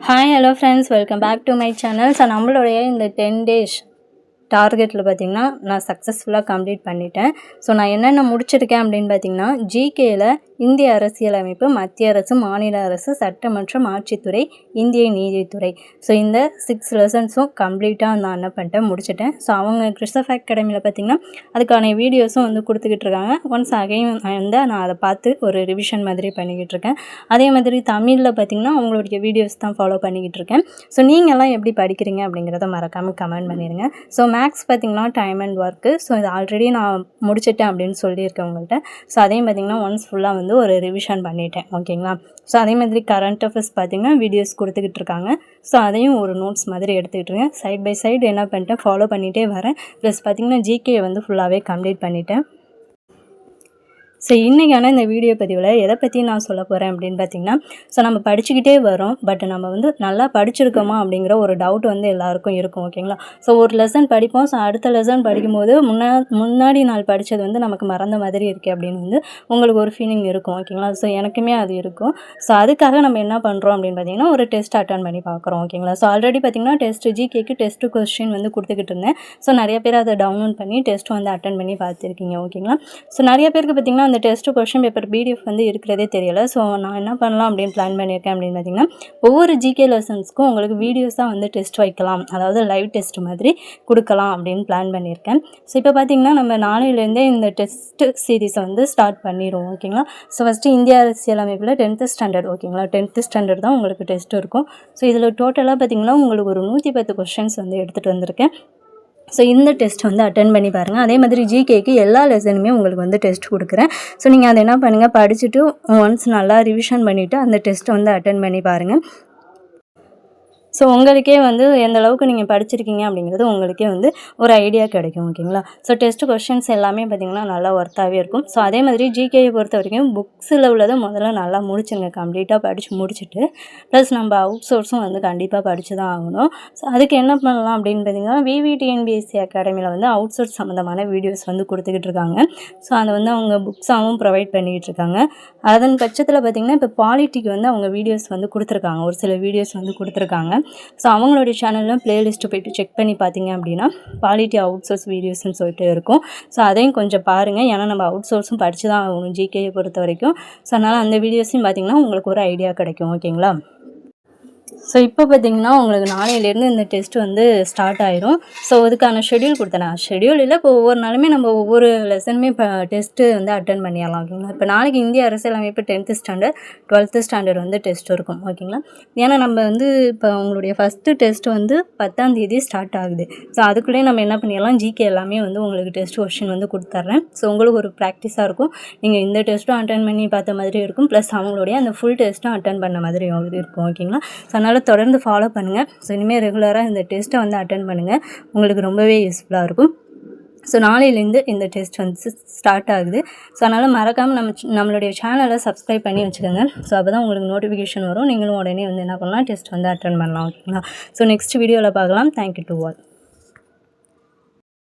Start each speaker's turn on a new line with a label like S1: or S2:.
S1: Hi, hello friends, welcome back to my channel. So, நம்மளுடைய இந்த 10 days டார்கெட்டில் பார்த்திங்கன்னா நான் சக்ஸஸ்ஃபுல்லாக கம்ப்ளீட் பண்ணிட்டேன். ஸோ நான் என்னென்ன முடிச்சிருக்கேன் அப்படின்னு பார்த்திங்கன்னா, ஜிகேயில் இந்திய அரசியலமைப்பு, மத்திய அரசு, மாநில அரசு, சட்டமன்றம், ஆட்சித்துறை, இந்திய நீதித்துறை. ஸோ இந்த 6 லெசன்ஸும் கம்ப்ளீட்டாக நான் என்ன பண்ணிட்டேன், முடிச்சிட்டேன். ஸோ அவங்க கிறிஸ்டப் அகாடமியில் பார்த்திங்கன்னா அதுக்கான வீடியோஸும் வந்து கொடுத்துக்கிட்டு இருக்காங்க. ஒன்ஸ் அகைன் வந்து நான் அதை பார்த்து ஒரு ரிவிஷன் மாதிரி பண்ணிக்கிட்டு இருக்கேன். அதே மாதிரி தமிழில் பார்த்திங்கன்னா அவங்களுடைய வீடியோஸ் தான் ஃபாலோ பண்ணிக்கிட்டு இருக்கேன். ஸோ நீங்கள்லாம் எப்படி படிக்கிறீங்க அப்படிங்கிறத மறக்காமல் கமெண்ட் பண்ணிடுங்க. ஸோ மேக்ஸ் பார்த்திங்கன்னா டைம் அண்ட் ஒர்க்கு. ஸோ இது ஆல்ரெடி நான் முடிச்சிட்டேன் அப்படின்னு சொல்லியிருக்கேன் உங்கள்கிட்ட. ஸோ அதையும் பார்த்திங்கன்னா ஒன்ஸ் ஃபுல்லாக வந்து ஒரு ரிவிஷன் பண்ணிட்டேன், ஓகேங்களா. ஸோ அதே மாதிரி கரண்ட் அஃபேர்ஸ் பார்த்திங்கன்னா வீடியோஸ் கொடுத்துக்கிட்டு இருக்காங்க. ஸோ அதையும் ஒரு நோட்ஸ் மாதிரி எடுத்துக்கிட்டு இருக்கேன். சைட் பை சைடு என்ன பண்ணிட்டேன், ஃபாலோ பண்ணிகிட்டே வரேன். ப்ளஸ் பார்த்திங்கன்னா ஜிகே வந்து ஃபுல்லாகவே கம்ப்ளீட் பண்ணிட்டேன். ஸோ இன்றைக்கான இந்த வீடியோ பதிவில் எதை பற்றி நான் சொல்ல போகிறேன் அப்படின்னு பார்த்திங்கன்னா, ஸோ நம்ம படிச்சுக்கிட்டே வரோம். பட் நம்ம வந்து நல்லா படிச்சிருக்கோமா அப்படிங்கிற ஒரு டவுட் வந்து எல்லாருக்கும் இருக்கும், ஓகேங்களா. ஸோ ஒரு லெசன் படிப்போம். ஸோ அடுத்த லெசன் படிக்கும்போது முன்னாடி நாள் படித்தது வந்து நமக்கு மறந்த மாதிரி இருக்குது அப்படின்னு வந்து உங்களுக்கு ஒரு ஃபீலிங் இருக்கும், ஓகேங்களா. ஸோ எனக்குமே அது இருக்கும். ஸோ அதுக்காக நம்ம என்ன பண்ணுறோம் அப்படின்னு பார்த்திங்கன்னா, ஒரு டெஸ்ட் அட்டன் பண்ணி பார்க்குறோம், ஓகேங்களா. ஸோ ஆல்ரெடி பார்த்திங்கன்னா ஜிகேக்கு டெஸ்ட்டு கொஸ்டின் வந்து கொடுத்துக்கிட்டு இருந்தேன். ஸோ நிறைய பேர் அதை டவுன்லோட் பண்ணி டெஸ்ட் வந்து அட்டன் பண்ணி பார்த்துருக்கீங்க, ஓகேங்களா. ஸோ நிறைய பேருக்கு பார்த்திங்கன்னா அந்த டெஸ்ட்டு கொஸ்டின் பேப்பர் பிடிஎஃப் வந்து இருக்கிறதே தெரியலை. ஸோ நான் என்ன பண்ணலாம் அப்படின்னு பிளான் பண்ணியிருக்கேன் அப்படின்னு பார்த்திங்கன்னா, ஒவ்வொரு ஜிகே லெசன்ஸ்க்கும் உங்களுக்கு வீடியோஸாக வந்து டெஸ்ட் வைக்கலாம், அதாவது லைவ் டெஸ்ட் மாதிரி கொடுக்கலாம் அப்படின்னு பிளான் பண்ணியிருக்கேன். ஸோ இப்போ பார்த்திங்கன்னா நம்ம நாளையிலேருந்தே இந்த டெஸ்ட்டு சீரீஸை வந்து ஸ்டார்ட் பண்ணிடுவோம், ஓகேங்களா. ஸோ ஃபஸ்ட்டு இந்திய அரசியலமைப்பில் 10th ஸ்டாண்டர்ட், ஓகேங்களா. 10th ஸ்டாண்டர்ட் தான் உங்களுக்கு டெஸ்ட் இருக்கும். ஸோ இதில் டோட்டலாக பார்த்திங்கன்னா உங்களுக்கு ஒரு 110 கொஸ்டின்ஸ் வந்து எடுத்துகிட்டு வந்திருக்கேன். ஸோ இந்த டெஸ்ட் வந்து அட்டன் பண்ணி பாருங்கள். அதே மாதிரி ஜிகேக்கு எல்லா லெசனுமே உங்களுக்கு வந்து டெஸ்ட் கொடுக்குறேன். ஸோ நீங்கள் அதை என்ன பண்ணுங்கள், படிச்சுட்டு ஒன்ஸ் நல்லா ரிவிஷன் பண்ணிவிட்டு அந்த டெஸ்ட்டை வந்து அட்டன் பண்ணி பாருங்கள். ஸோ உங்களுக்கே வந்து எந்த அளவுக்கு நீங்கள் படிச்சிருக்கீங்க அப்படிங்கிறது உங்களுக்கே வந்து ஒரு ஐடியா கிடைக்கும், ஓகேங்களா. ஸோ டெஸ்ட் கொஸ்டின்ஸ் எல்லாமே பார்த்திங்கன்னா நல்லா ஒர்த்தாகவே இருக்கும். ஸோ அதே மாதிரி ஜிகேயை பொறுத்த வரைக்கும் புக்ஸில் உள்ளதை முதல்ல நல்லா முடிச்சுங்க, கம்ப்ளீட்டாக படித்து முடிச்சுட்டு ப்ளஸ் நம்ம அவுட் சோர்ஸும் வந்து கண்டிப்பாக படித்து தான் ஆகணும். ஸோ அதுக்கு என்ன பண்ணலாம் அப்படின்னு பார்த்திங்கன்னா, விவிடிஎன்பிஎஸ்சி அகாடமியில் வந்து அவுட் சோர்ஸ் சம்மந்தமான வீடியோஸ் வந்து கொடுத்துக்கிட்டு இருக்காங்க. ஸோ அதை வந்து அவங்க புக்ஸாகவும் ப்ரொவைட் பண்ணிக்கிட்டு இருக்காங்க. அதன் பட்சத்தில் பார்த்திங்கன்னா இப்போ பாலிட்டிக்கு வந்து அவங்க வீடியோஸ் வந்து கொடுத்துருக்காங்க, ஒரு சில வீடியோஸ் வந்து கொடுத்துருக்காங்க. ஸோ அவங்களுடைய சேனலில் ப்ளேலிஸ்ட்டு போய்ட்டு செக் பண்ணி பார்த்தீங்க அப்படின்னா பாலிட்டி அவுட் சோர்ஸ் வீடியோஸ்ன்னு சொல்லிட்டு இருக்கும். ஸோ அதையும் கொஞ்சம் பாருங்கள். ஏன்னா நம்ம அவுட் சோர்ஸும் படித்து தான் ஆகணும் ஜிகேயை பொறுத்த வரைக்கும். ஸோ அதனால் அந்த வீடியோஸையும் பார்த்திங்கன்னா உங்களுக்கு ஒரு ஐடியா கிடைக்கும், ஓகேங்களா. ஸோ இப்போ பார்த்திங்கன்னா உங்களுக்கு நாளையிலேருந்து இந்த டெஸ்ட் வந்து ஸ்டார்ட் ஆயிரும். ஸோ அதுக்கான ஷெடியூல் கொடுத்தேன். ஷெடியூல் இல்லை, இப்போ ஒவ்வொரு நாளுமே நம்ம ஒவ்வொரு லெசனுமே இப்போ டெஸ்ட்டு வந்து அட்டன் பண்ணிடலாம், ஓகேங்களா. இப்போ நாளைக்கு இந்திய அரசியலமைப்பு 10th ஸ்டாண்டர்ட் 12th ஸ்டாண்டர்ட் வந்து டெஸ்ட் இருக்கும், ஓகேங்களா. ஏன்னா நம்ம வந்து இப்போ உங்களுடைய ஃபஸ்ட்டு டெஸ்ட் வந்து 10ஆம் தேதி ஸ்டார்ட் ஆகுது. ஸோ அதுக்குள்ளேயே நம்ம என்ன பண்ணிடலாம், ஜிகே எல்லாமே வந்து உங்களுக்கு டெஸ்ட் கொஸ்டின் வந்து கொடுத்துட்றேன். ஸோ உங்களுக்கு ஒரு ப்ராக்டிஸாக இருக்கும். நீங்கள் இந்த டெஸ்ட்டும் அட்டன் பண்ணி பார்த்த மாதிரி இருக்கும், ப்ளஸ் அவங்களுடைய அந்த ஃபுல் டெஸ்ட்டும் அட்டன் பண்ண மாதிரி இருக்கும், ஓகேங்களா. ஸோ அதனால் தொடர்ந்து ஃபாலோ பண்ணுங்கள். ஸோ இனிமேல் ரெகுலராக இந்த டெஸ்ட்டை வந்து அட்டன் பண்ணுங்கள், உங்களுக்கு ரொம்பவே யூஸ்ஃபுல்லாக இருக்கும். ஸோ நாளையிலேருந்து இந்த டெஸ்ட் வந்து ஸ்டார்ட் ஆகுது. ஸோ அதனால் மறக்காமல் நம்மளுடைய சேனலை சப்ஸ்கிரைப் பண்ணி வச்சுக்கோங்க. ஸோ அப்போ தான் உங்களுக்கு நோட்டிஃபிகேஷன் வரும். நீங்களும் உடனே வந்து என்ன பண்ணலாம், டெஸ்ட் வந்து அட்டன் பண்ணலாம், ஓகேங்களா. ஸோ நெக்ஸ்ட் வீடியோவில் பார்க்கலாம். Thank you to all.